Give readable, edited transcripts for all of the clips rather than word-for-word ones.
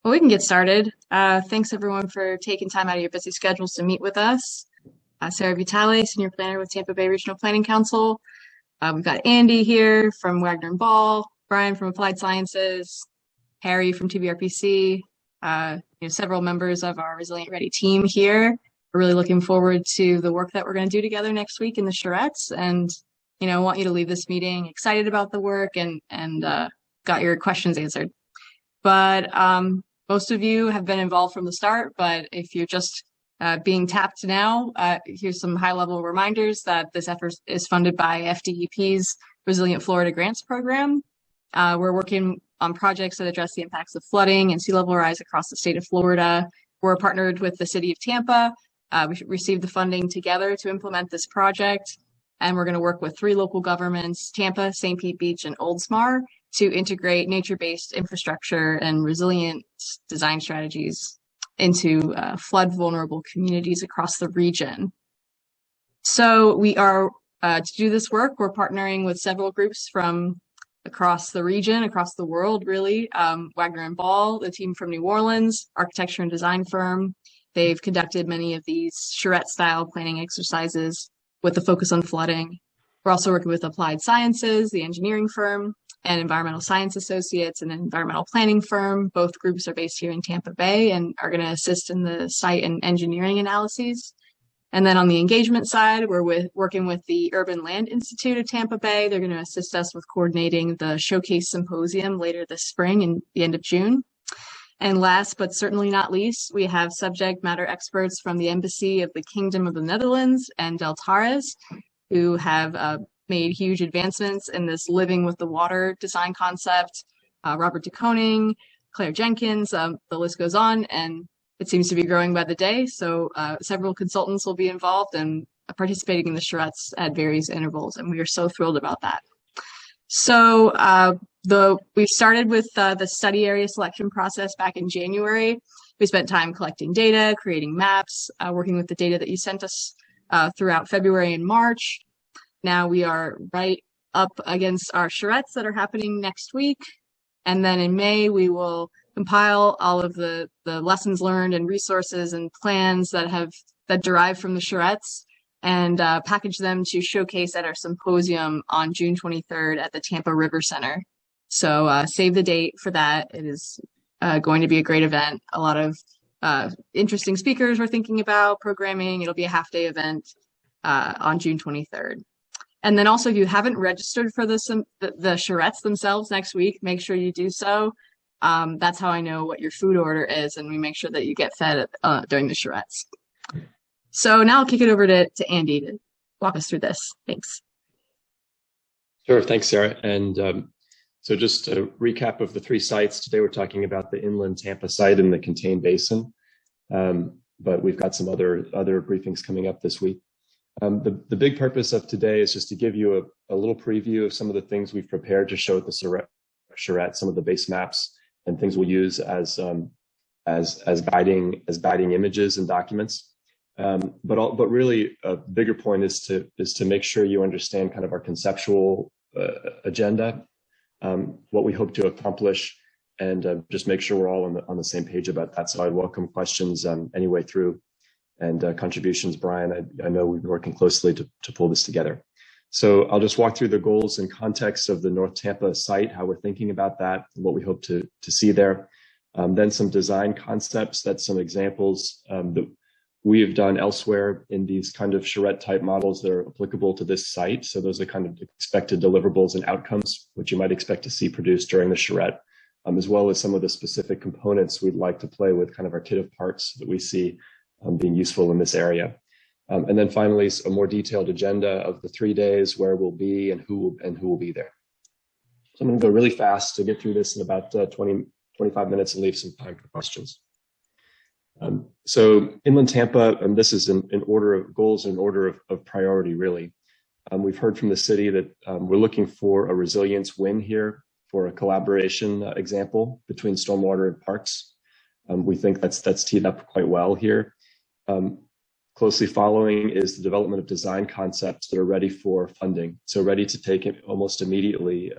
Well, we can get started. Thanks everyone for taking time out of your busy schedules to meet with us. Sarah Vitale, Senior Planner with Tampa Bay Regional Planning Council. We've got Andy here from Wagner and Ball, Brian from Applied Sciences, Harry from TBRPC, several members of our Resilient Ready team here. We're really looking forward to the work that we're going to do together next week in the charrettes, and want you to leave this meeting excited about the work and got your questions answered. But most of you have been involved from the start, but if you're just being tapped now, here's some high-level reminders that this effort is funded by FDEP's Resilient Florida Grants Program. We're working on projects that address the impacts of flooding and sea level rise across the state of Florida. We're partnered with the city of Tampa. We received the funding together to implement this project, and we're going to work with 3 local governments, Tampa, St. Pete Beach, and Oldsmar, to integrate nature-based infrastructure and resilient design strategies into flood vulnerable communities across the region. So we are, to do this work, we're partnering with several groups from across the region, across the world, really. Wagner and Ball, the team from New Orleans, architecture and design firm. They've conducted many of these charrette-style planning exercises with a focus on flooding. We're also working with Applied Sciences, the engineering firm, and Environmental Science Associates, an environmental planning firm. Both groups are based here in Tampa Bay and are going to assist in the site and engineering analyses. And then on the engagement side, we're working with the Urban Land Institute of Tampa Bay. They're going to assist us with coordinating the Showcase Symposium later this spring in the end of June. And last but certainly not least, we have subject matter experts from the Embassy of the Kingdom of the Netherlands and Deltares, who have made huge advancements in this living with the water design concept. Robert de Koning, Claire Jenkins, the list goes on, and it seems to be growing by the day. So several consultants will be involved and participating in the charrettes at various intervals, and we are so thrilled about that. So we started with the study area selection process back in January. We spent time collecting data, creating maps, working with the data that you sent us throughout February and March. Now we are right up against our charrettes that are happening next week. And then in May, we will compile all of the lessons learned and resources and plans that derive from the charrettes and package them to showcase at our symposium on June 23rd at the Tampa River Center. So save the date for that. It is going to be a great event. A lot of interesting speakers we're thinking about programming. It'll be a half-day event on June 23rd. And then also, if you haven't registered for the charrettes themselves next week, make sure you do so. That's how I know what your food order is, and we make sure that you get fed during the charrettes. So now I'll kick it over to Andy to walk us through this. Thanks. Sure. Thanks, Sarah. And so just a recap of the 3 sites. Today we're talking about the inland Tampa site in the contained basin, but we've got some other briefings coming up this week. The big purpose of today is just to give you a little preview of some of the things we've prepared to show at the charrette, some of the base maps and things we'll use as guiding images and documents. But really a bigger point is to make sure you understand kind of our conceptual agenda, what we hope to accomplish, and just make sure we're all on the same page about that. So I welcome questions any way through. And contributions, Brian. I know we've been working closely to pull this together. So I'll just walk through the goals and context of the North Tampa site, how we're thinking about that, and what we hope to see there. Then some design concepts, that's some examples that we have done elsewhere in these kind of charrette type models that are applicable to this site. So those are kind of expected deliverables and outcomes, which you might expect to see produced during the charrette, as well as some of the specific components we'd like to play with, kind of our kit of parts that we see being useful in this area. And then finally, a more detailed agenda of the 3 days, where we'll be and who will be there. So I'm going to go really fast to get through this in about 25 minutes and leave some time for questions. So inland Tampa, and this is in order of goals, in order of priority, really. We've heard from the city that we're looking for a resilience win here for a collaboration example between stormwater and parks. We think that's teed up quite well here. Closely following is the development of design concepts that are ready for funding. So ready to take it almost immediately,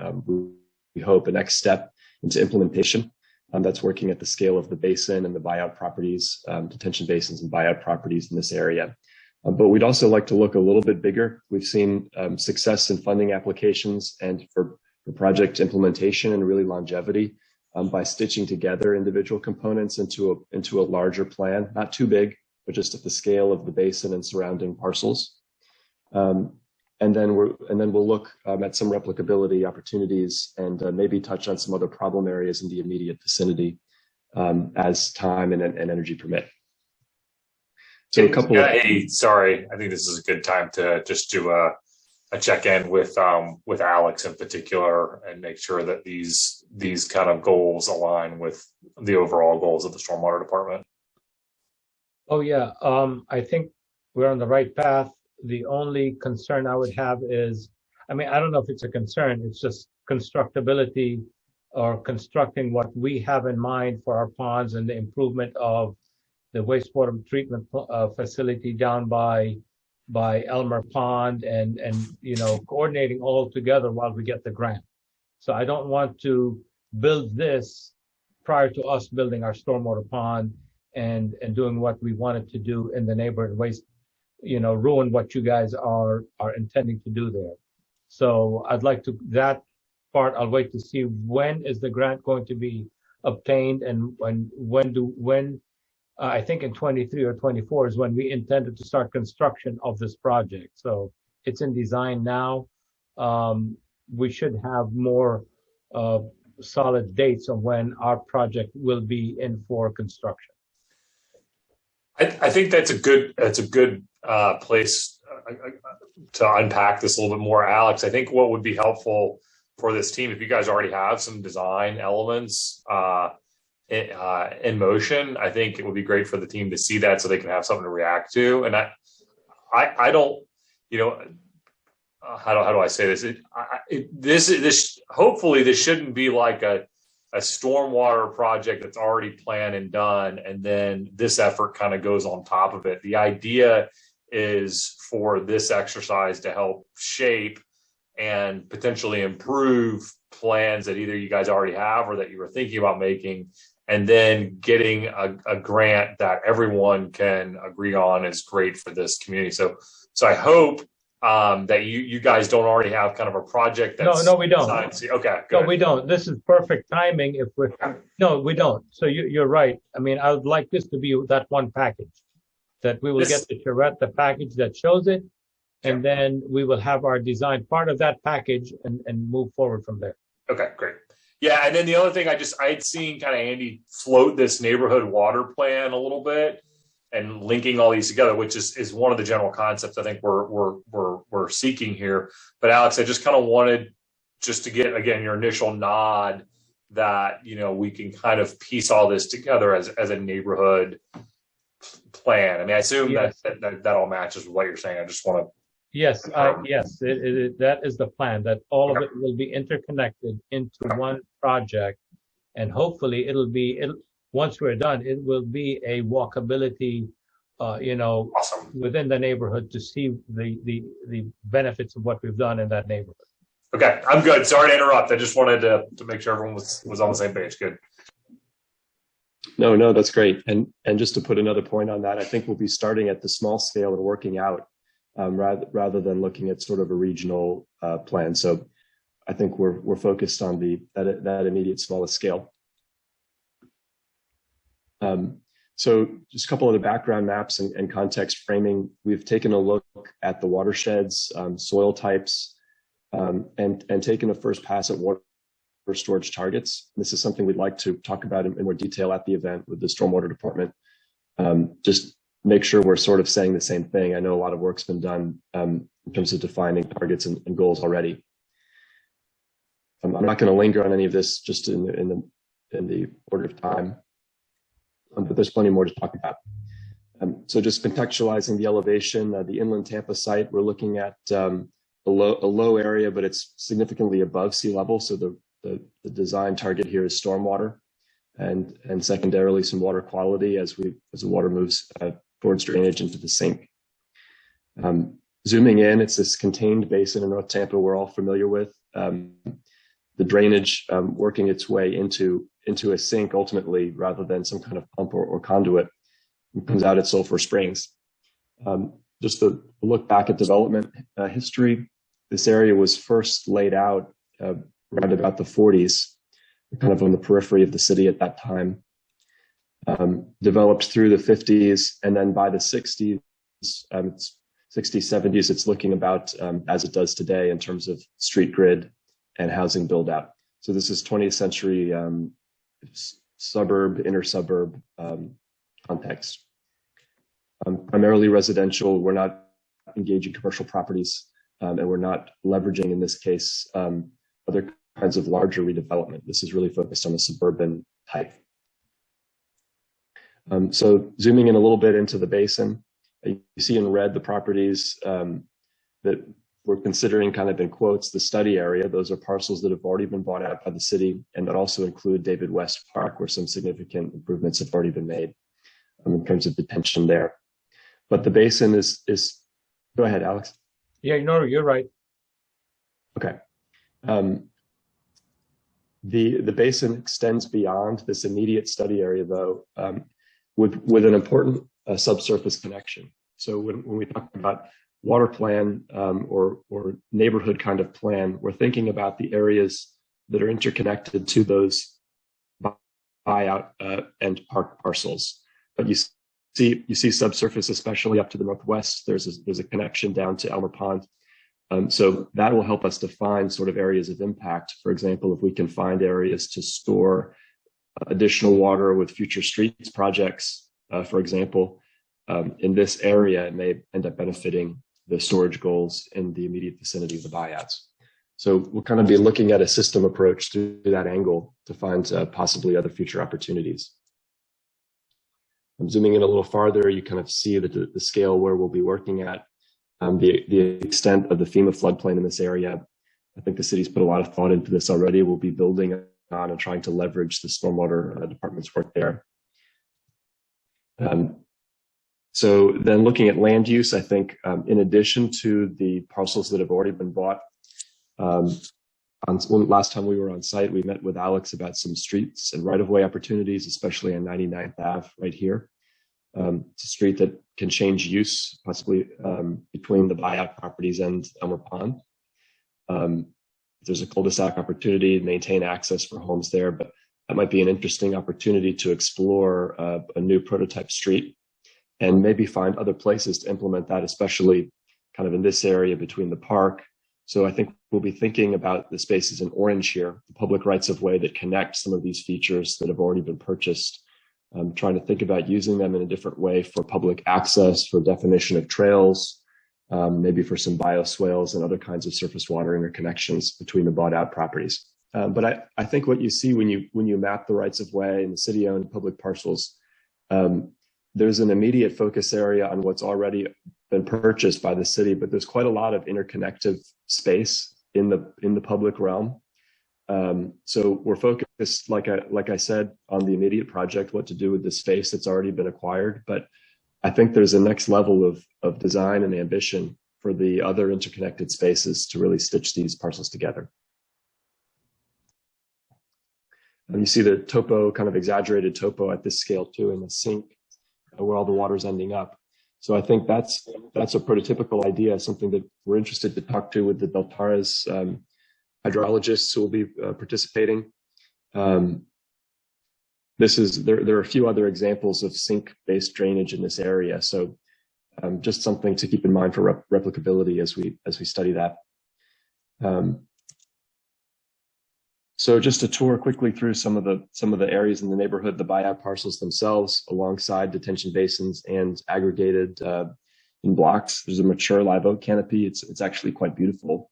we hope, a next step into implementation. that's working at the scale of the basin and the buyout properties, detention basins and buyout properties in this area. But we'd also like to look a little bit bigger. We've seen success in funding applications and for project implementation and really longevity by stitching together individual components into a larger plan, not too big, but just at the scale of the basin and surrounding parcels. And then we'll look at some replicability opportunities and maybe touch on some other problem areas in the immediate vicinity as time and energy permit. So a couple. Hey, sorry, I think this is a good time to just do a check-in with Alex in particular and make sure that these kind of goals align with the overall goals of the stormwater department. Oh yeah, I think we're on the right path. The only concern I would have is, I mean, I don't know if it's a concern, it's just constructability or constructing what we have in mind for our ponds and the improvement of the wastewater treatment facility down by Elmer Pond and you know, coordinating all together while we get the grant. So I don't want to build this prior to us building our stormwater pond and doing what we wanted to do in the neighborhood waste, you know, ruin what you guys are intending to do there. So I'd like to, that part, I'll wait to see when is the grant going to be obtained and when I think in 23 or 24 is when we intended to start construction of this project. So it's in design now. We should have more solid dates on when our project will be in for construction. I think that's a good place to unpack this a little bit more, Alex. I think what would be helpful for this team, if you guys already have some design elements in motion, I think it would be great for the team to see that so they can have something to react to. And I don't, you know, how do I say this? This hopefully this shouldn't be like a stormwater project that's already planned and done, and then this effort kind of goes on top of it. The idea is for this exercise to help shape and potentially improve plans that either you guys already have or that you were thinking about making, and then getting a grant that everyone can agree on is great for this community. So I hope that you guys don't already have kind of a project that's no we don't. Okay, good. No, we don't. This is perfect timing. If we're no, we don't. So you're right. I mean, I would like this to be that one package that we will get the Charrette, the package that shows it, and then we will have our design part of that package and move forward from there. Okay, great. Yeah, and then the other thing I'd seen kind of Andy float this neighborhood water plan a little bit and linking all these together, which is one of the general concepts I think we're seeking here. But Alex, I just kind of wanted just to get again your initial nod that, you know, we can kind of piece all this together as a neighborhood plan. I mean, I assume that all matches with what you're saying. I just want to. Yes, that is the plan, that all of it will be interconnected into one project, and hopefully once we're done, it will be a walkability, you know, awesome. Within the neighborhood to see the benefits of what we've done in that neighborhood. Okay, I'm good. Sorry to interrupt. I just wanted to make sure everyone was on the same page. Good. No, that's great. And just to put another point on that, I think we'll be starting at the small scale and working out rather than looking at sort of a regional plan. So I think we're focused on that immediate smallest scale. So just a couple of the background maps and context framing. We've taken a look at the watersheds, soil types, and taken a first pass at water storage targets. This is something we'd like to talk about in more detail at the event with the stormwater department. Just make sure we're sort of saying the same thing. I know a lot of work's been done in terms of defining targets and goals already. I'm not going to linger on any of this just in the order of time, but there's plenty more to talk about. So just contextualizing the elevation, the inland Tampa site, we're looking at a low area, but it's significantly above sea level. So the design target here is stormwater, and secondarily some water quality as the water moves towards drainage into the sink. Zooming in, it's this contained basin in North Tampa we're all familiar with. The drainage working its way into into a sink ultimately, rather than some kind of pump or conduit. It comes out at Sulphur Springs. Just to look back at development history, this area was first laid out around about the 40s, kind of on the periphery of the city at that time. Developed through the 50s, and then by the 60s, 60s, 70s, it's looking about as it does today in terms of street grid and housing build out. So this is 20th century suburb, inner suburb context. Primarily residential. We're not engaging commercial properties, and we're not leveraging, in this case, other kinds of larger redevelopment. This is really focused on the suburban type. So zooming in a little bit into the basin, you see in red the properties that we're considering, kind of in quotes, the study area. Those are parcels that have already been bought out by the city, and that also include David West Park, where some significant improvements have already been made in terms of detention there. But the basin is go ahead, Alex. Yeah, no, you're right. Okay. The basin extends beyond this immediate study area, though, with an important subsurface connection. So when we talk about water plan or neighborhood kind of plan, we're thinking about the areas that are interconnected to those buyout and park parcels. But you see subsurface, especially up to the northwest. There's a connection down to Elmer Pond. So that will help us define sort of areas of impact. For example, if we can find areas to store additional water with future streets projects, for example, in this area, it may end up benefiting the storage goals in the immediate vicinity of the buyouts. So we'll kind of be looking at a system approach through that angle to find possibly other future opportunities. I'm zooming in a little farther. You kind of see the scale where we'll be working at, the extent of the FEMA floodplain in this area. I think the city's put a lot of thought into this already. We'll be building on and trying to leverage the stormwater department's work there. So then looking at land use, I think in addition to the parcels that have already been bought, last time we were on site, we met with Alex about some streets and right-of-way opportunities, especially on 99th Ave right here. It's a street that can change use, possibly between the buyout properties and Elmer Pond. There's a cul-de-sac opportunity to maintain access for homes there, but that might be an interesting opportunity to explore a new prototype street and maybe find other places to implement that, especially kind of in this area between the park. So I think we'll be thinking about the spaces in orange here, the public rights of way that connect some of these features that have already been purchased. Trying to think about using them in a different way for public access, for definition of trails, maybe for some bioswales and other kinds of surface water interconnections between the bought out properties. But I think what you see when you map the rights of way and the city-owned public parcels, there's an immediate focus area on what's already been purchased by the city, but there's quite a lot of interconnective space in the public realm. So we're focused, like I said, on the immediate project, what to do with the space that's already been acquired. But I think there's a next level of design and ambition for the other interconnected spaces to really stitch these parcels together. And you see the topo, kind of exaggerated topo at this scale too, in the sink where all the water's ending up. So I think that's a prototypical idea, something that we're interested to talk to with the Beltaras hydrologists who will be participating. There are a few other examples of sink-based drainage in this area, so just something to keep in mind for replicability as we study that. So just to tour quickly through some of the areas in the neighborhood, the buyout parcels themselves, alongside detention basins and aggregated in blocks. There's a mature live oak canopy. It's actually quite beautiful.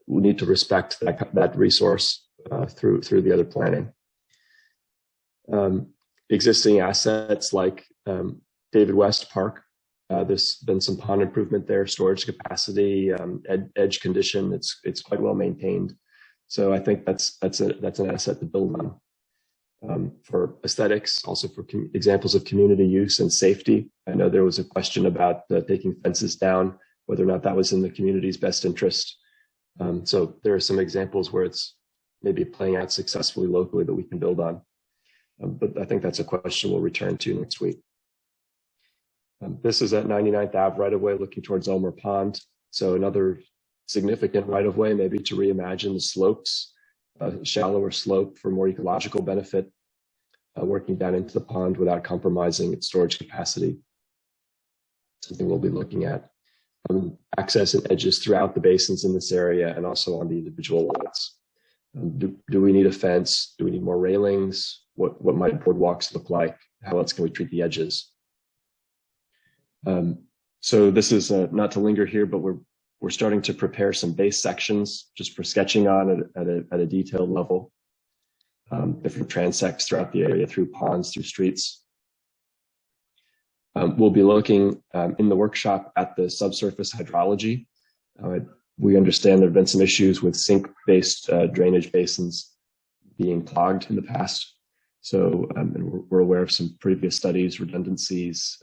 We need to respect that resource through the other planning. Existing assets like David West Park. There's been some pond improvement there, storage capacity, edge condition. It's quite well maintained. So I think that's an asset to build on. For aesthetics, also for examples of community use and safety. I know there was a question about taking fences down, whether or not that was in the community's best interest. So there are some examples where it's maybe playing out successfully locally that we can build on. But I think that's a question we'll return to next week. This is at 99th Ave right-of-way looking towards Elmer Pond. So another significant right-of-way, maybe to reimagine the slopes, shallower slope for more ecological benefit, working down into the pond without compromising its storage capacity. Something we'll be looking at. Access and edges throughout the basins in this area and also on the individual lots. Do we need a fence? Do we need more railings? What might boardwalks look like? How else can we treat the edges? So this is not to linger here, but we're starting to prepare some base sections just for sketching on at a detailed level. Different transects throughout the area, through ponds, through streets. We'll be looking in the workshop at the subsurface hydrology. We understand there have been some issues with sink-based drainage basins being clogged in the past. So and we're aware of some previous studies, redundancies,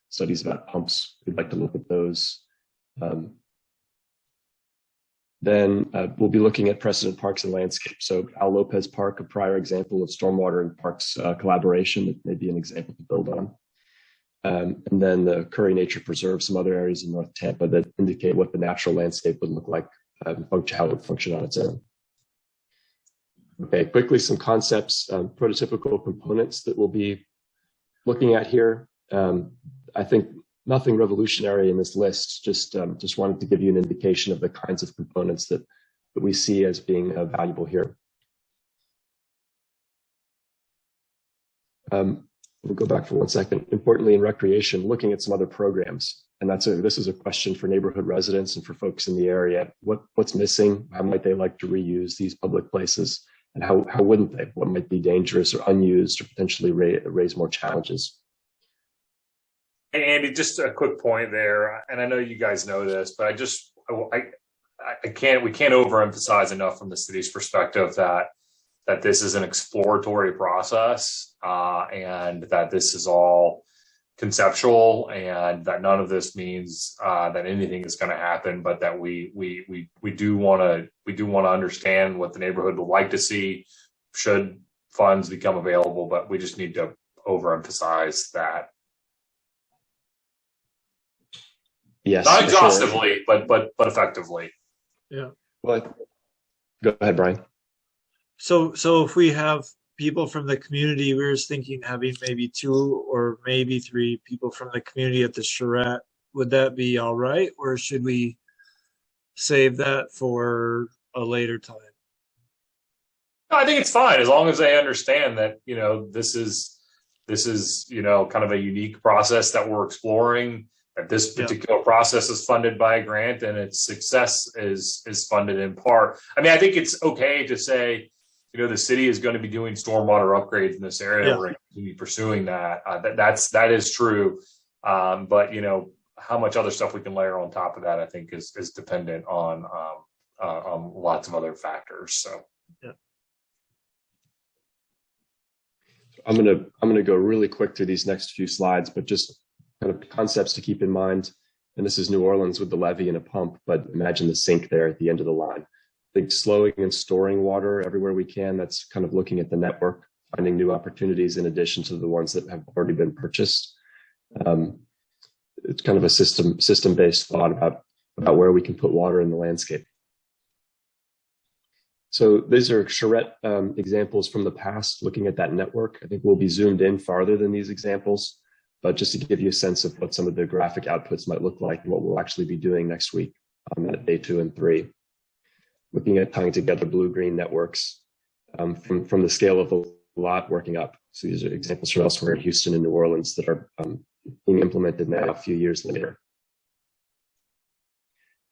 studies about pumps. We'd like to look at those. Then we'll be looking at precedent parks and landscapes. So Al Lopez Park, a prior example of stormwater and parks collaboration, that may be an example to build on. And then the Curry Nature Preserve, some other areas in North Tampa that indicate what the natural landscape would look like, how it would function on its own. Okay, quickly some concepts, prototypical components that we'll be looking at here. I think nothing revolutionary in this list, just wanted to give you an indication of the kinds of components that we see as being valuable here. We'll go back for 1 second. Importantly, in recreation, looking at some other programs, and this is a question for neighborhood residents and for folks in the area. What's missing? How might they like to reuse these public places? And how wouldn't they? What might be dangerous or unused or potentially raise more challenges? And Andy, just a quick point there, and I know you guys know this, but we can't overemphasize enough from the city's perspective that this is an exploratory process, and that this is all conceptual, and that none of this means that anything is going to happen, but that we do want to understand what the neighborhood would like to see should funds become available, but we just need to overemphasize that. Yes, not exhaustively, sure. but effectively. Yeah. Well, go ahead, Brian. So if we have people from the community, we were thinking having maybe 2 or maybe 3 people from the community at the charrette. Would that be all right, or should we save that for a later time? No, I think it's fine as long as they understand that this is kind of a unique process that we're exploring. That this particular process is funded by a grant, and its success is funded in part. I mean, I think it's okay to say, the city is going to be doing stormwater upgrades in this area. Yeah. We're going to be pursuing that. That is true. But how much other stuff we can layer on top of that, I think, is dependent on lots of other factors. So, yeah. I'm gonna go really quick through these next few slides, but just kind of concepts to keep in mind. And this is New Orleans with the levee and a pump, but imagine the sink there at the end of the line. I think slowing and storing water everywhere we can, that's kind of looking at the network, finding new opportunities in addition to the ones that have already been purchased. It's kind of a system-based thought about where we can put water in the landscape. So these are charrette examples from the past, looking at that network. I think we'll be zoomed in farther than these examples, but just to give you a sense of what some of the graphic outputs might look like and what we'll actually be doing next week on that day 2 and 3. Looking at tying together blue-green networks from the scale of the lot working up. So these are examples from elsewhere in Houston and New Orleans that are being implemented now a few years later.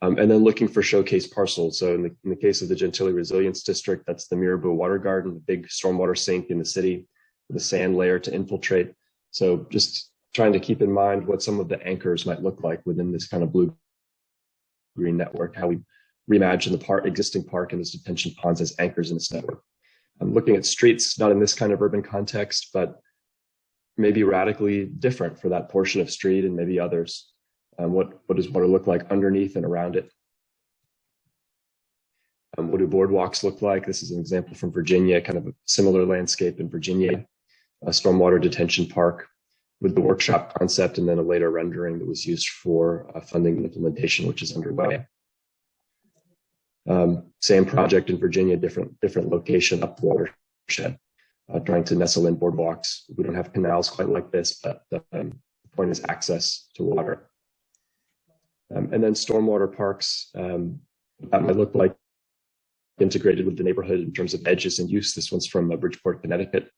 And then looking for showcase parcels. So in the case of the Gentilly Resilience District, that's the Mirabeau Water Garden, the big stormwater sink in the city with a sand layer to infiltrate. So just trying to keep in mind what some of the anchors might look like within this kind of blue-green network, how we reimagine the existing park and its detention ponds as anchors in this network. I'm looking at streets, not in this kind of urban context, but maybe radically different for that portion of street and maybe others. What does water look like underneath and around it? What do boardwalks look like? This is an example from Virginia, kind of a similar landscape in Virginia, a stormwater detention park with the workshop concept, and then a later rendering that was used for funding and implementation, which is underway. Same project in Virginia, different location up the watershed, trying to nestle in boardwalks. We don't have canals quite like this, but the point is access to water. And then stormwater parks, that might look like integrated with the neighborhood in terms of edges and use. This one's from Bridgeport, Connecticut.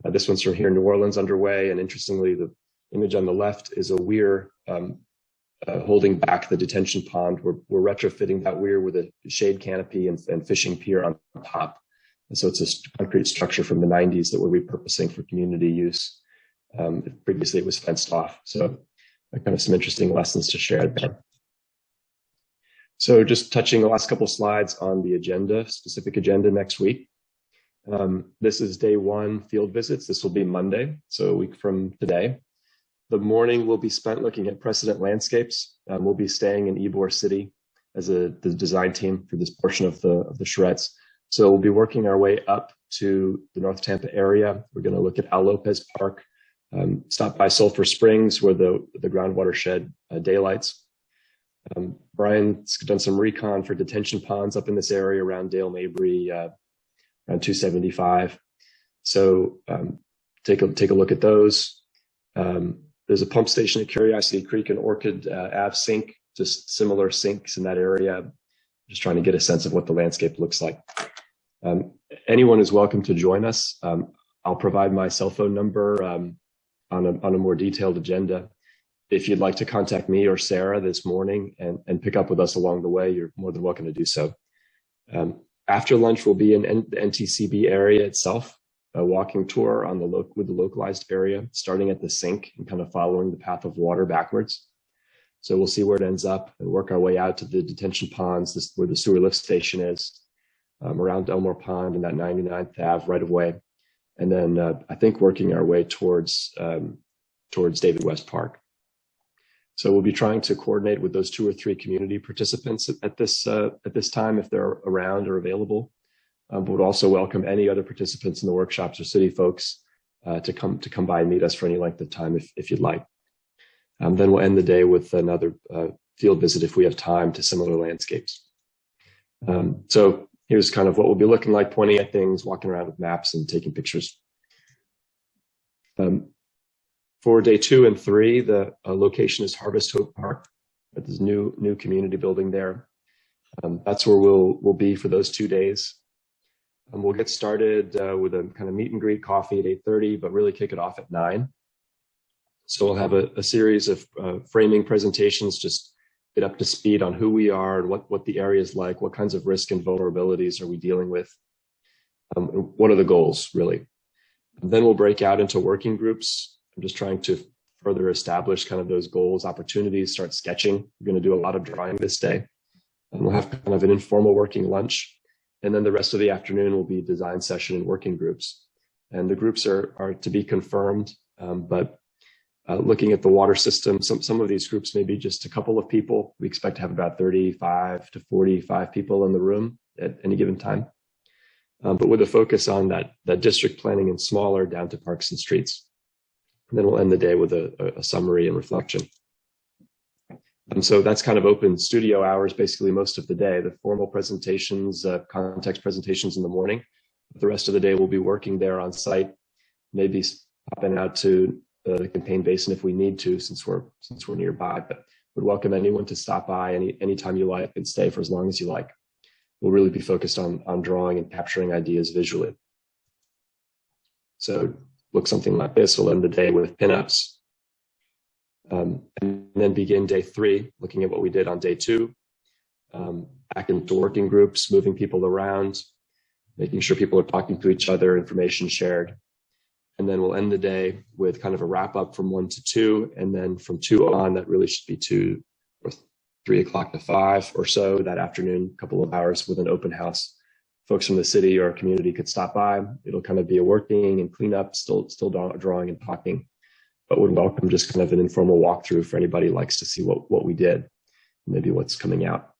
This one's from here in New Orleans underway. And interestingly, the image on the left is a weir holding back the detention pond. We're retrofitting that weir with a shade canopy and fishing pier on top. And so it's a concrete structure from the 90s that we're repurposing for community use. Previously, it was fenced off. So kind of some interesting lessons to share there. So just touching the last couple of slides on the agenda, specific agenda next week. This is day 1 field visits. This will be Monday, so a week from today. The morning will be spent looking at precedent landscapes. We'll be staying in Ybor City as the design team for this portion of the Charrettes. So we'll be working our way up to the North Tampa area. We're going to look at Al Lopez Park, stop by Sulphur Springs where the groundwater shed daylights. Brian's done some recon for detention ponds up in this area around Dale Mabry, around 275. So take a look at those. There's a pump station at Curiosity Creek and Orchid Ave sink, just similar sinks in that area. Just trying to get a sense of what the landscape looks like. Anyone is welcome to join us. I'll provide my cell phone number on a more detailed agenda. If you'd like to contact me or Sarah this morning and pick up with us along the way, you're more than welcome to do so. After lunch, we'll be in the NTCB area itself, a walking tour on with the localized area, starting at the sink and kind of following the path of water backwards. So we'll see where it ends up and work our way out to the detention ponds, where the sewer lift station is, around Elmore Pond and that 99th Ave right of way. And then I think working our way towards David West Park. So we'll be trying to coordinate with those 2 or 3 community participants at this time if they're around or available. But would also welcome any other participants in the workshops or city folks to come by and meet us for any length of time if you'd like. Then we'll end the day with another field visit if we have time to similar landscapes. So here's kind of what we'll be looking like, pointing at things, walking around with maps and taking pictures. For day 2 and 3, the location is Harvest Hope Park. There's new community building there. That's where we'll be for those 2 days. We'll get started with a kind of meet and greet coffee at 8:30, but really kick it off at 9. So we'll have a series of framing presentations, just get up to speed on who we are and what the area is like, what kinds of risk and vulnerabilities are we dealing with, what are the goals, really. And then we'll break out into working groups. I'm just trying to further establish kind of those goals, opportunities, start sketching. We're going to do a lot of drawing this day. And we'll have kind of an informal working lunch. And then the rest of the afternoon will be design session and working groups. And the groups are to be confirmed, but looking at the water system, some of these groups may be just a couple of people. We expect to have about 35 to 45 people in the room at any given time. But with a focus on that district planning and smaller down to parks and streets. And then we'll end the day with a summary and reflection. And so that's kind of open studio hours, basically most of the day. The formal presentations, context presentations in the morning. The rest of the day we'll be working there on site, maybe popping out to the campaign basin if we need to, since we're nearby. But would welcome anyone to stop by anytime you like and stay for as long as you like. We'll really be focused on drawing and capturing ideas visually. So look something like this. We'll end the day with pinups. And then begin day 3, looking at what we did on day 2. Back into working groups, moving people around, making sure people are talking to each other, information shared. And then we'll end the day with kind of a wrap up from 1 to 2. And then from 2 on, that really should be 2 or 3 o'clock to 5 or so that afternoon, a couple of hours with an open house. Folks from the city or community could stop by. It'll kind of be a working and cleanup, still drawing and talking, but would welcome just kind of an informal walkthrough for anybody who likes to see what we did, maybe what's coming out.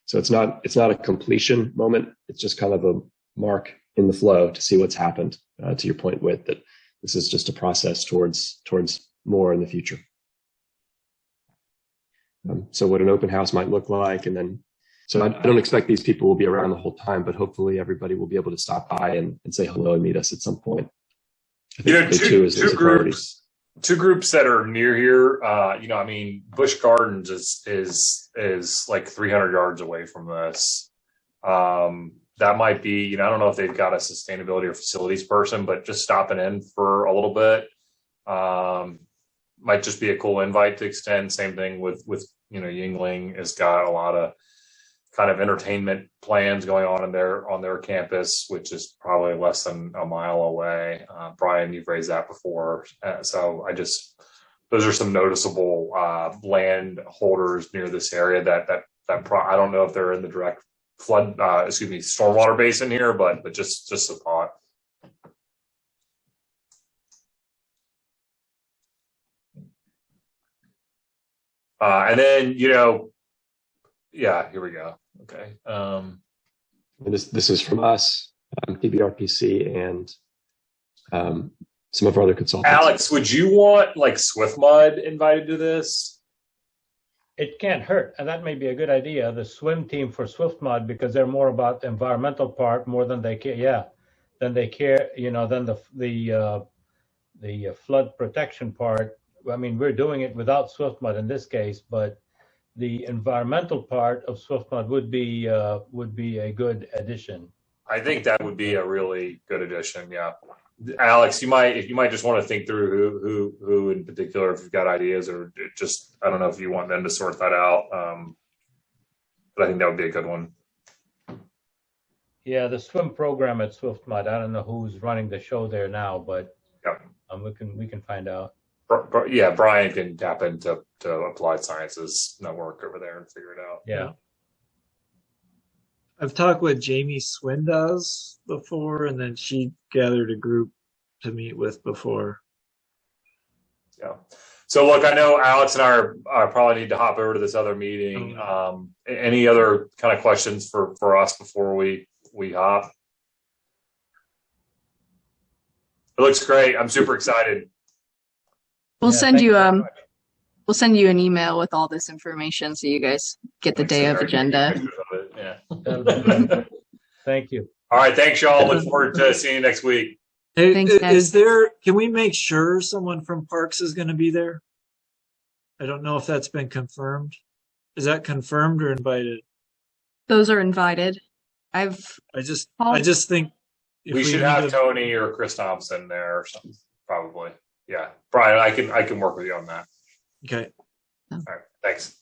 So it's not a completion moment. It's just kind of a mark in the flow to see what's happened. To your point, Whit, that this is just a process towards more in the future. So what an open house might look like, and then, so I don't expect these people will be around the whole time, but hopefully everybody will be able to stop by and say hello and meet us at some point. I think two groups that are near here. I mean, Busch Gardens is like 300 yards away from this. That might be, I don't know if they've got a sustainability or facilities person, but just stopping in for a little bit might just be a cool invite to extend. Same thing with Yingling has got a lot of kind of entertainment plans going on on their campus, which is probably less than a mile away. Brian, you've raised that before. So those are some noticeable land holders near this area that I don't know if they're in the direct stormwater basin here, but just a thought. And then, yeah, here we go. Okay. And this is from us, PBRPC, and some of our other consultants. Alex, would you want like SwiftMud invited to this? It can't hurt, and that may be a good idea. The swim team for SwiftMud, because they're more about the environmental part more than they care. Yeah, than they care. Than the flood protection part. I mean, we're doing it without SwiftMud in this case, but the environmental part of SwiftMud would be a good addition. I think that would be a really good addition. Yeah, Alex, you might just want to think through who in particular, if you've got ideas, or just, I don't know if you want them to sort that out. But I think that would be a good one. Yeah, the swim program at SwiftMud. I don't know who's running the show there now, but yeah, we can find out. Yeah, Brian can tap into Applied Sciences network over there and figure it out. Yeah. I've talked with Jamie Swindows before, and then she gathered a group to meet with before. Yeah. So look, I know Alex and I probably need to hop over to this other meeting. Any other kind of questions for us before we hop? It looks great. I'm super excited. We'll send you an email with all this information so you guys get the day of agenda. Yeah. Thank you. All right. Thanks, y'all. Look forward to seeing you next week. Hey, Thanks, can we make sure someone from Parks is going to be there? I don't know if that's been confirmed. Is that confirmed or invited? Those are invited. I just think we should have Tony or Chris Thompson there or something, probably. Yeah. Brian, I can work with you on that. Okay. All right. Thanks.